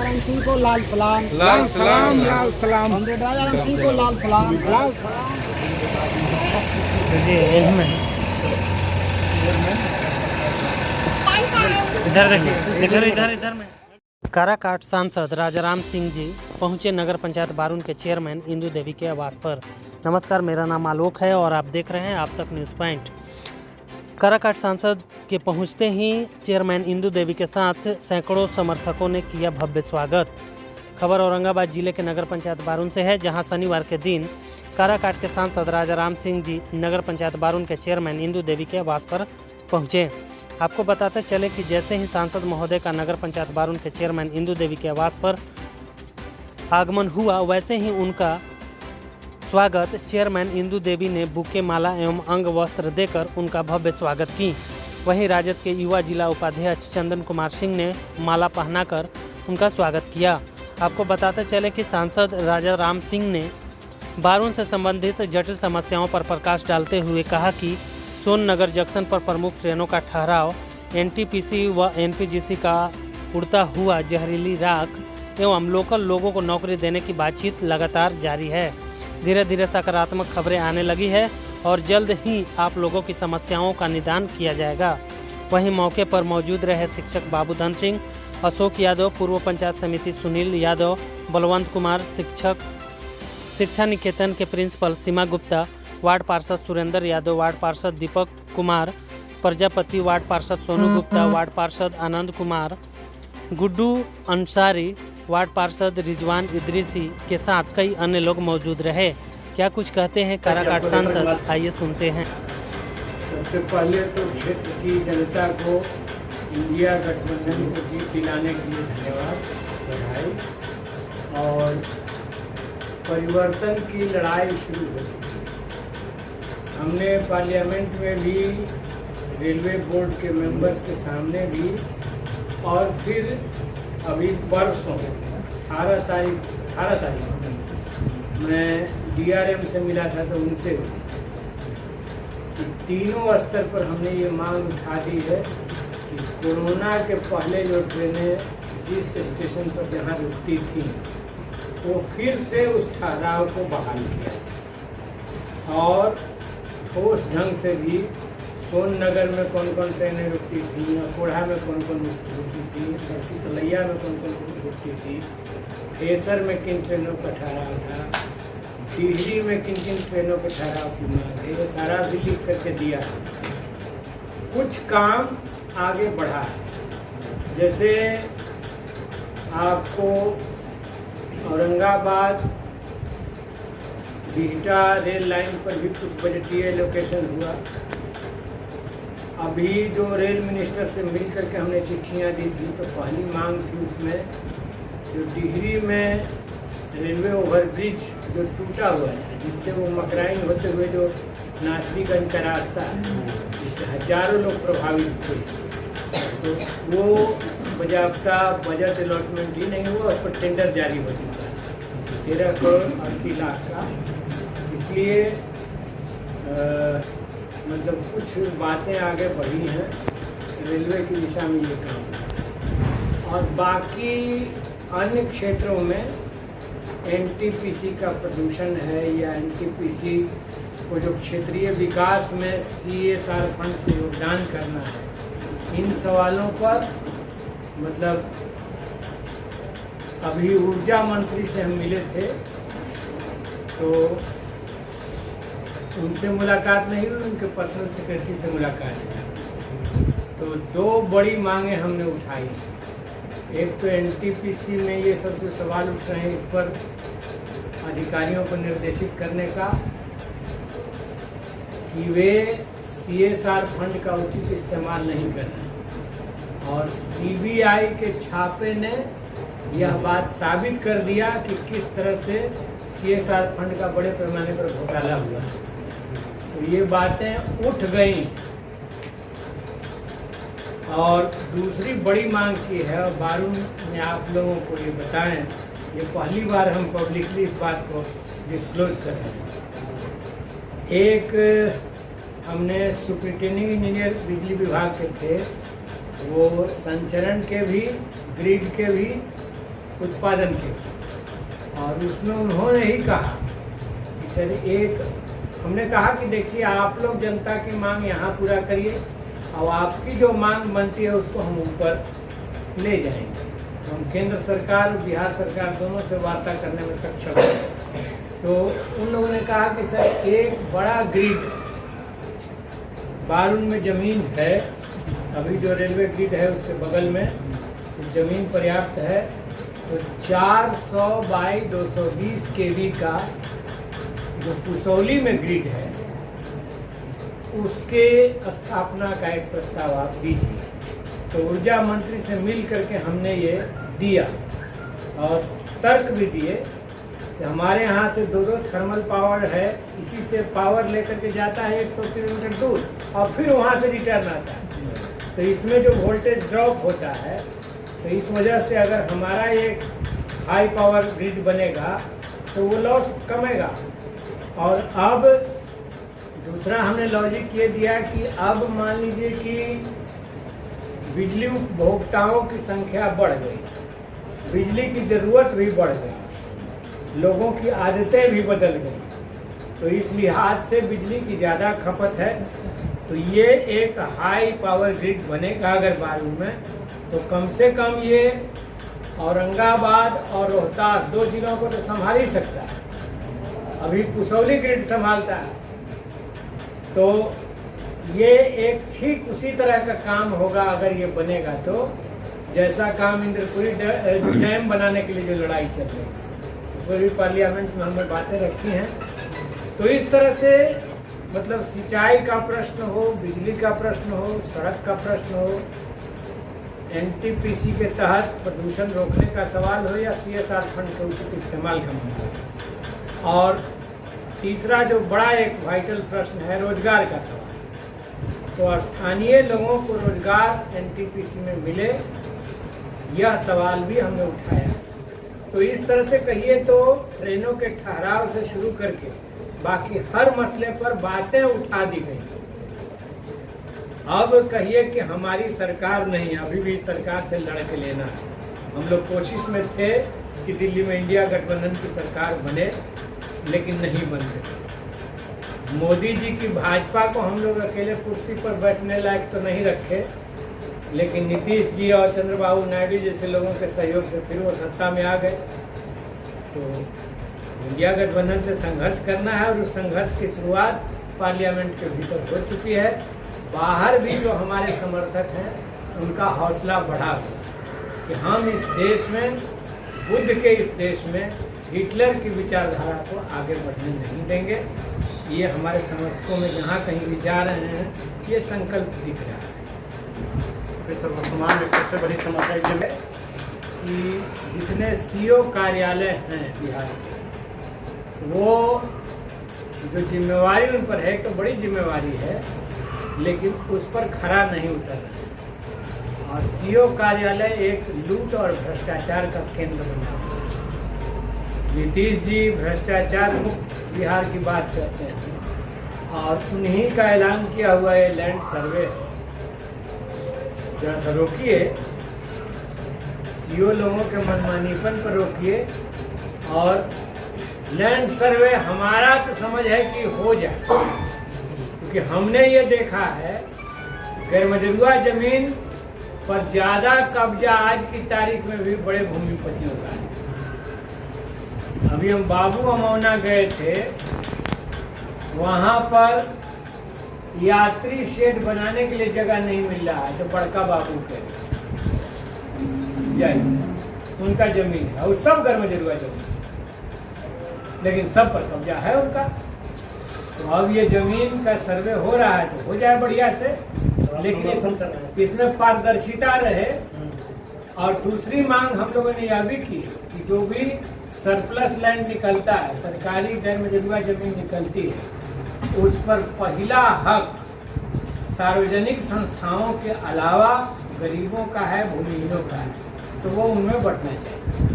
राम सिंह को लाल सलाम। लाल सलाम, लाल सलाम। कॉमरेड राजा राम सिंह को लाल सलाम। लाल सलाम। इधर देखिए, इधर में। काराकाट सांसद राजाराम सिंह जी पहुंचे नगर पंचायत बारून के चेयरमैन इंदू देवी के आवास पर। नमस्कार, मेरा नाम आलोक है और आप देख रहे हैं आप तक न्यूज़ पॉइंट। काराकाट सांसद के पहुंचते ही चेयरमैन इंदू देवी के साथ सैकड़ों समर्थकों ने किया भव्य स्वागत। खबर औरंगाबाद जिले के नगर पंचायत बारून से है, जहां शनिवार के दिन काराकाट के सांसद राजाराम सिंह जी नगर पंचायत बारून के चेयरमैन इंदू देवी के आवास पर पहुंचे। आपको बताते चले कि जैसे ही सांसद महोदय का नगर पंचायत बारून के चेयरमैन इंदू देवी के आवास पर आगमन हुआ, वैसे ही उनका स्वागत चेयरमैन इंदू देवी ने बुके, माला एवं अंग वस्त्र देकर उनका भव्य स्वागत की। वहीं राजद के युवा जिला उपाध्यक्ष चंदन कुमार सिंह ने माला पहनाकर उनका स्वागत किया। आपको बताते चले कि सांसद राजाराम सिंह ने बारून से संबंधित जटिल समस्याओं पर प्रकाश डालते हुए कहा कि सोन नगर जंक्शन पर प्रमुख ट्रेनों का ठहराव, एनटीपीसी व एनपीजीसी का उड़ता हुआ जहरीली राख एवं लोकल लोगों को नौकरी देने की बातचीत लगातार जारी है। धीरे धीरे सकारात्मक खबरें आने लगी है और जल्द ही आप लोगों की समस्याओं का निदान किया जाएगा। वहीं मौके पर मौजूद रहे शिक्षक बाबूधन सिंह, अशोक यादव, पूर्व पंचायत समिति सुनील यादव, बलवंत कुमार, शिक्षा निकेतन के प्रिंसिपल सीमा गुप्ता, वार्ड पार्षद सुरेंद्र यादव, वार्ड पार्षद दीपक कुमार प्रजापति, वार्ड पार्षद सोनू गुप्ता, वार्ड पार्षद आनंद कुमार, गुड्डू अंसारी, वार्ड पार्षद रिजवान इदरीसी के साथ कई अन्य लोग मौजूद रहे। क्या कुछ कहते हैं काराकाट सांसद, आइए सुनते हैं। सबसे पहले तो क्षेत्र की जनता को इंडिया गठबंधन को जीत दिलाने के लिए धन्यवाद, बधाई। और परिवर्तन की लड़ाई शुरू हो चुकी है। हमने पार्लियामेंट में भी, रेलवे बोर्ड के मेंबर्स के सामने भी, और फिर अभी परसों 18 तारीख मैं डीआरएम से मिला था तो उनसे कि तीनों स्तर पर हमने ये मांग उठा दी है कि कोरोना के पहले जो ट्रेनें जिस स्टेशन पर जहाँ रुकती थी वो फिर से उस ठहराव को बहाल किया और ठोस ढंग से भी सोन नगर में कौन कौन ट्रेनें रुकती थी, कोढ़ा में कौन कौन रुकती थी, लड़की सलैया में कौन कौन रुकती थी, केसर में किन ट्रेनों का ठहराव था, टिहरी में किन किन ट्रेनों के ठहराव की मांग है, ये सारा भी लिख करके दिया है। कुछ काम आगे बढ़ा है, जैसे आपको औरंगाबाद बिहटा रेल लाइन पर भी कुछ बजटीय एलोकेशन हुआ। अभी जो रेल मिनिस्टर से मिल करके हमने चिट्ठियाँ दी थी तो पहली मांग थी उसमें जो टिहरी में रेलवे ओवरब्रिज जो टूटा हुआ है, जिससे वो मकराइन होते हुए जो नासरीगंज का रास्ता है, जिससे हजारों लोग प्रभावित थे, तो वो बजाबता बजट अलॉटमेंट ही नहीं हुआ, उस पर टेंडर जारी हो चुका है 13 करोड़ 80 लाख का। इसलिए मतलब कुछ बातें आगे बढ़ी हैं रेलवे की दिशा में ये काम। और बाकी अन्य क्षेत्रों में एनटीपीसी का प्रदूषण है या एनटीपीसी को जो क्षेत्रीय विकास में सीएसआर फंड से योगदान करना है, इन सवालों पर मतलब अभी ऊर्जा मंत्री से हम मिले थे तो उनसे मुलाकात नहीं हुई, उनके पर्सनल सेक्रेटरी से मुलाकात हुई। तो दो बड़ी मांगें हमने उठाई। एक तो एनटीपीसी में ये सब जो सवाल उठ रहे हैं इस पर अधिकारियों को निर्देशित करने का कि वे सीएसआर फंड का उचित इस्तेमाल नहीं कर रहे, और सीबीआई के छापे ने यह बात साबित कर दिया कि किस तरह से सीएसआर फंड का बड़े पैमाने पर घोटाला हुआ है। तो ये बातें उठ गई। और दूसरी बड़ी मांग की है, और बारून में आप लोगों को ये बताएं, ये पहली बार हम पब्लिकली इस बात को डिस्क्लोज कर रहे हैं। एक हमने सुपरिटेंडिंग इंजीनियर बिजली विभाग के थे, वो संचरण के भी, ग्रिड के भी, उत्पादन के, और उसमें उन्होंने ही कहा कि सर एक, हमने कहा कि देखिए आप लोग जनता की मांग यहाँ पूरा करिए और आपकी जो मांग बनती है उसको हम ऊपर ले जाएंगे। हम केंद्र सरकार और बिहार सरकार दोनों से वार्ता करने में सक्षम हैं। तो उन लोगों ने कहा कि सर एक बड़ा ग्रिड बारून में ज़मीन है, अभी जो रेलवे ग्रिड है उसके बगल में ज़मीन पर्याप्त है, तो 400 बाई 220 kV का जो पुसौली में ग्रिड है उसके स्थापना का एक प्रस्ताव आप दीजिए। तो ऊर्जा मंत्री से मिल करके हमने ये दिया और तर्क भी दिए कि हमारे यहाँ से 2 थर्मल पावर है, इसी से पावर लेकर के जाता है 100 किलोमीटर दूर और फिर वहाँ से रिटर्न आता है। तो इसमें जो वोल्टेज ड्रॉप होता है, तो इस वजह से अगर हमारा एक हाई पावर ग्रिड बनेगा तो वो लॉस कमेगा। और अब दूसरा हमने लॉजिक ये दिया कि अब मान लीजिए कि बिजली उपभोक्ताओं की संख्या बढ़ गई, बिजली की ज़रूरत भी बढ़ गई, लोगों की आदतें भी बदल गई, तो इस लिहाज से बिजली की ज़्यादा खपत है। तो ये एक हाई पावर ग्रिड बनेगा अगर बारून में, तो कम से कम ये औरंगाबाद और रोहतास 2 जिलों को तो संभाल ही सकता है। अभी पुसौली ग्रिड संभालता है, तो ये एक ठीक उसी तरह का काम होगा अगर ये बनेगा, तो जैसा काम इंद्रपुरी डैम बनाने के लिए जो लड़ाई चल रही है, पूरी पार्लियामेंट में हमने बातें रखी हैं। तो इस तरह से मतलब सिंचाई का प्रश्न हो, बिजली का प्रश्न हो, सड़क का प्रश्न हो, NTPC के तहत प्रदूषण रोकने का सवाल हो या CSR फंड के उचित इस्तेमाल का मामला, और तीसरा जो बड़ा एक वाइटल प्रश्न है रोजगार का सवाल। तो स्थानीय लोगों को रोजगार NTPC में मिले, यह सवाल भी हमने उठाया। तो इस तरह से कहिए तो ट्रेनों के ठहराव से शुरू करके बाकी हर मसले पर बातें उठा दी गई। अब कहिए कि हमारी सरकार नहीं, अभी भी सरकार से लड़ के लेना है। हम लोग कोशिश में थे कि दिल्ली में इंडिया गठबंधन की सरकार बने, लेकिन नहीं बन सके। मोदी जी की भाजपा को हम लोग अकेले कुर्सी पर बैठने लायक तो नहीं रखे, लेकिन नीतीश जी और चंद्रबाबू नायडू जैसे लोगों के सहयोग से फिर वो सत्ता में आ गए। तो इंडिया गठबंधन से संघर्ष करना है और उस संघर्ष की शुरुआत पार्लियामेंट के भीतर हो चुकी है। बाहर भी जो हमारे समर्थक हैं उनका हौसला बढ़ा हुआ कि हम इस देश में, बुद्ध के इस देश में हिटलर की विचारधारा को आगे बढ़ने नहीं देंगे। ये हमारे समर्थकों में जहाँ कहीं भी जा रहे हैं ये संकल्प दिख रहा है। सर वर्तमान में सबसे बड़ी समस्या ये है कि जितने CO कार्यालय हैं बिहार के, वो जो जिम्मेवारी उन पर है, तो बड़ी जिम्मेवारी है, लेकिन उस पर खरा नहीं उतर रहा। और CO कार्यालय एक लूट और भ्रष्टाचार का केंद्र बना हुआ है। नीतीश जी भ्रष्टाचार मुक्त बिहार की बात करते हैं और उन्हीं का ऐलान किया हुआ है लैंड सर्वे। जरा सा रोकिए, CO लोगों के मनमानीपन पर रोकिए, और लैंड सर्वे हमारा तो समझ है कि हो जाए, क्योंकि हमने ये देखा है गैर मजरूआ जमीन पर ज़्यादा कब्जा आज की तारीख में भी बड़े भूमिपतियों का है। अभी हम बाबू अमौना गए थे, वहाँ पर यात्री शेड बनाने के लिए जगह नहीं मिल रहा है, तो बड़का बाबू के उनका जमीन है और सब गैर मजरूआ जमीन, लेकिन सब पर कब्जा है उनका। तो अब ये जमीन का सर्वे हो रहा है तो हो जाए बढ़िया से, लेकिन इसमें पारदर्शिता रहे। और दूसरी मांग हम लोगों ने यह भी की कि जो भी सरप्लस लैंड निकलता है, सरकारी गैर मजरूआ जमीन निकलती है, उस पर पहला हक सार्वजनिक संस्थाओं के अलावा गरीबों का है, भूमिहीनों का है, तो वो उनमें बंटना चाहिए।